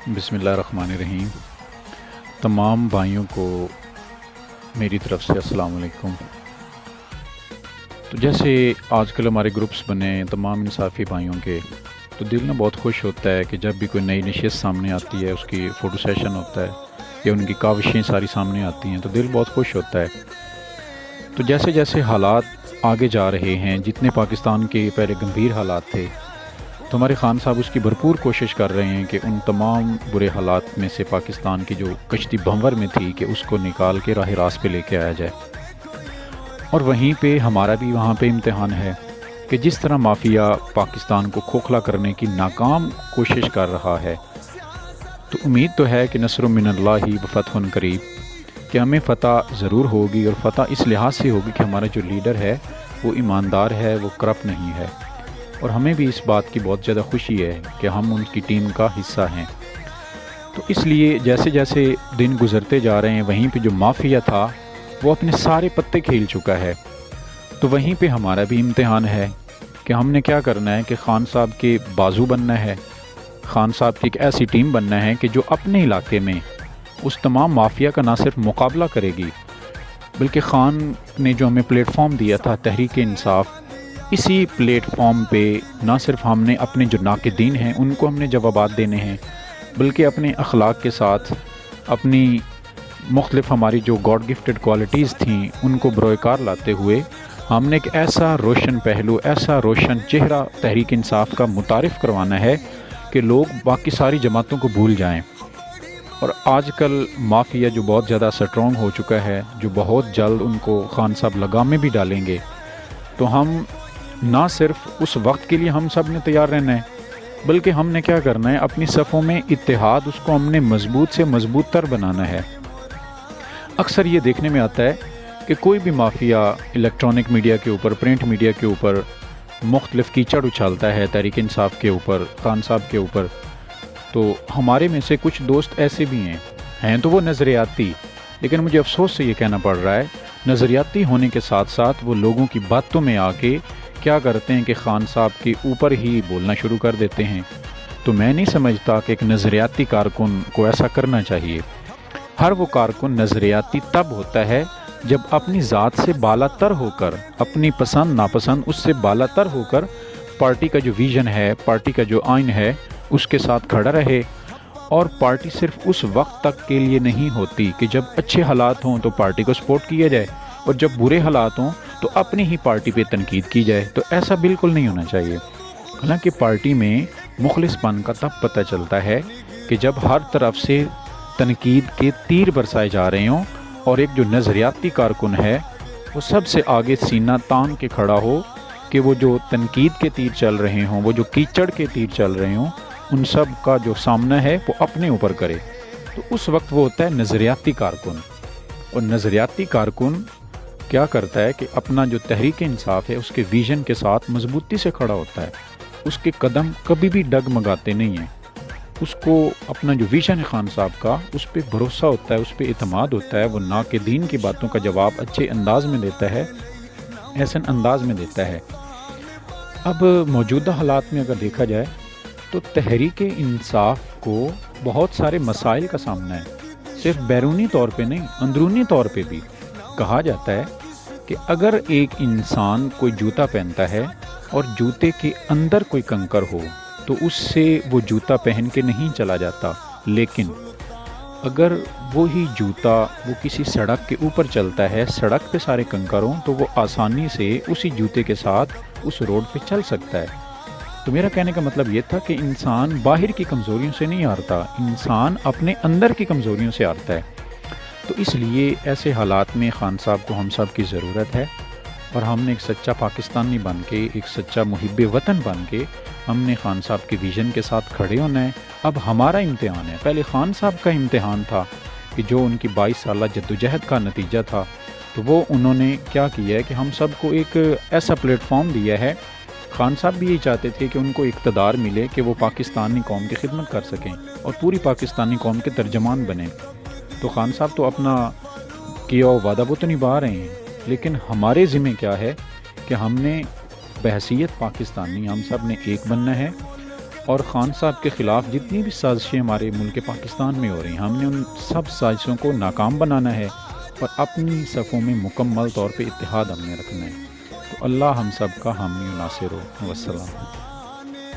بسم اللہ الرحمن الرحیم۔ تمام بھائیوں کو میری طرف سے السلام علیکم۔ تو جیسے آج کل ہمارے گروپس بنے ہیں تمام انصافی بھائیوں کے، تو دل نا بہت خوش ہوتا ہے کہ جب بھی کوئی نئی نشست سامنے آتی ہے، اس کی فوٹو سیشن ہوتا ہے یا ان کی کاوشیں ساری سامنے آتی ہیں، تو دل بہت خوش ہوتا ہے۔ تو جیسے جیسے حالات آگے جا رہے ہیں، جتنے پاکستان کے پہلے گمبھیر حالات تھے، تو ہمارے خان صاحب اس کی بھرپور کوشش کر رہے ہیں کہ ان تمام برے حالات میں سے پاکستان کی جو کشتی بھنور میں تھی کہ اس کو نکال کے راہ راست پہ لے کے آیا جائے۔ اور وہیں پہ ہمارا بھی وہاں پہ امتحان ہے کہ جس طرح مافیا پاکستان کو کھوکھلا کرنے کی ناکام کوشش کر رہا ہے، تو امید تو ہے کہ نصر من اللہ و فتح قریب، کہ ہمیں فتح ضرور ہوگی، اور فتح اس لحاظ سے ہوگی کہ ہمارا جو لیڈر ہے وہ ایماندار ہے، وہ کرپٹ نہیں ہے، اور ہمیں بھی اس بات کی بہت زیادہ خوشی ہے کہ ہم ان کی ٹیم کا حصہ ہیں۔ تو اس لیے جیسے جیسے دن گزرتے جا رہے ہیں، وہیں پہ جو مافیا تھا وہ اپنے سارے پتے کھیل چکا ہے۔ تو وہیں پہ ہمارا بھی امتحان ہے کہ ہم نے کیا کرنا ہے کہ خان صاحب کے بازو بننا ہے، خان صاحب کی ایک ایسی ٹیم بننا ہے کہ جو اپنے علاقے میں اس تمام مافیا کا نہ صرف مقابلہ کرے گی، بلکہ خان نے جو ہمیں پلیٹ فارم دیا تھا تحریک انصاف، اسی پلیٹ فارم پہ نہ صرف ہم نے اپنے جو ناقدین ہیں ان کو ہم نے جوابات دینے ہیں، بلکہ اپنے اخلاق کے ساتھ اپنی مختلف ہماری جو گاڈ گفٹڈ کوالٹیز تھیں ان کو بروئے کار لاتے ہوئے ہم نے ایک ایسا روشن پہلو، ایسا روشن چہرہ تحریک انصاف کا متعارف کروانا ہے کہ لوگ باقی ساری جماعتوں کو بھول جائیں۔ اور آج کل مافیا جو بہت زیادہ سٹرونگ ہو چکا ہے، جو بہت جلد ان کو خان صاحب لگام میں بھی ڈالیں گے، تو ہم نہ صرف اس وقت کے لیے ہم سب نے تیار رہنا ہے، بلکہ ہم نے کیا کرنا ہے، اپنی صفوں میں اتحاد اس کو ہم نے مضبوط سے مضبوط تر بنانا ہے۔ اکثر یہ دیکھنے میں آتا ہے کہ کوئی بھی مافیا الیکٹرانک میڈیا کے اوپر، پرنٹ میڈیا کے اوپر مختلف کیچڑ اچھالتا ہے تحریک انصاف کے اوپر، خان صاحب کے اوپر۔ تو ہمارے میں سے کچھ دوست ایسے بھی ہیں تو وہ نظریاتی، لیکن مجھے افسوس سے یہ کہنا پڑ رہا ہے، نظریاتی ہونے کے ساتھ ساتھ وہ لوگوں کی باتوں میں آ کے کیا کرتے ہیں کہ خان صاحب کے اوپر ہی بولنا شروع کر دیتے ہیں۔ تو میں نہیں سمجھتا کہ ایک نظریاتی کارکن کو ایسا کرنا چاہیے۔ ہر وہ کارکن نظریاتی تب ہوتا ہے جب اپنی ذات سے بالا تر ہو کر، اپنی پسند ناپسند اس سے بالا تر ہو کر پارٹی کا جو ویژن ہے، پارٹی کا جو آئین ہے، اس کے ساتھ کھڑا رہے۔ اور پارٹی صرف اس وقت تک کے لیے نہیں ہوتی کہ جب اچھے حالات ہوں تو پارٹی کو سپورٹ کیا جائے، اور جب برے حالات ہوں تو اپنی ہی پارٹی پہ تنقید کی جائے۔ تو ایسا بالکل نہیں ہونا چاہیے۔ حالانکہ پارٹی میں مخلص پن کا تب پتہ چلتا ہے کہ جب ہر طرف سے تنقید کے تیر برسائے جا رہے ہوں، اور ایک جو نظریاتی کارکن ہے وہ سب سے آگے سینہ تان کے کھڑا ہو کہ وہ جو تنقید کے تیر چل رہے ہوں، وہ جو کیچڑ کے تیر چل رہے ہوں، ان سب کا جو سامنا ہے وہ اپنے اوپر کرے۔ تو اس وقت وہ ہوتا ہے نظریاتی کارکن۔ اور نظریاتی کارکن کیا کرتا ہے کہ اپنا جو تحریک انصاف ہے اس کے ویژن کے ساتھ مضبوطی سے کھڑا ہوتا ہے، اس کے قدم کبھی بھی ڈگمگاتے نہیں ہیں، اس کو اپنا جو ویژن ہے خان صاحب کا اس پہ بھروسہ ہوتا ہے، اس پہ اعتماد ہوتا ہے، وہ ناقدین کی باتوں کا جواب اچھے انداز میں دیتا ہے، احسن انداز میں دیتا ہے۔ اب موجودہ حالات میں اگر دیکھا جائے تو تحریک انصاف کو بہت سارے مسائل کا سامنا ہے، صرف بیرونی طور پہ نہیں، اندرونی طور پہ بھی۔ کہا جاتا ہے کہ اگر ایک انسان کوئی جوتا پہنتا ہے اور جوتے کے اندر کوئی کنکر ہو تو اس سے وہ جوتا پہن کے نہیں چلا جاتا، لیکن اگر وہی جوتا وہ کسی سڑک کے اوپر چلتا ہے، سڑک پہ سارے کنکر ہوں، تو وہ آسانی سے اسی جوتے کے ساتھ اس روڈ پہ چل سکتا ہے۔ تو میرا کہنے کا مطلب یہ تھا کہ انسان باہر کی کمزوریوں سے نہیں ہارتا، انسان اپنے اندر کی کمزوریوں سے ہارتا ہے۔ تو اس لیے ایسے حالات میں خان صاحب کو ہم سب کی ضرورت ہے، اور ہم نے ایک سچا پاکستانی بن کے، ایک سچا محب وطن بن کے ہم نے خان صاحب کے ویژن کے ساتھ کھڑے ہونا ہے۔ اب ہمارا امتحان ہے، پہلے خان صاحب کا امتحان تھا کہ جو ان کی 22 سالہ جدوجہد کا نتیجہ تھا، تو وہ انہوں نے کیا کیا ہے کہ ہم سب کو ایک ایسا پلیٹ فارم دیا ہے۔ خان صاحب بھی یہی چاہتے تھے کہ ان کو اقتدار ملے کہ وہ پاکستانی قوم کی خدمت کر سکیں اور پوری پاکستانی قوم کے ترجمان بنیں۔ تو خان صاحب تو اپنا کیا وعدہ وہ تو نبھا رہے ہیں، لیکن ہمارے ذمہ کیا ہے کہ ہم نے بحیثیت پاکستانی ہم سب نے ایک بننا ہے، اور خان صاحب کے خلاف جتنی بھی سازشیں ہمارے ملک پاکستان میں ہو رہی ہیں، ہم نے ان سب سازشوں کو ناکام بنانا ہے اور اپنی صفوں میں مکمل طور پہ اتحاد ہم نے رکھنا ہے۔ تو اللہ ہم سب کا حامی و ناصر ہو۔ والسلام۔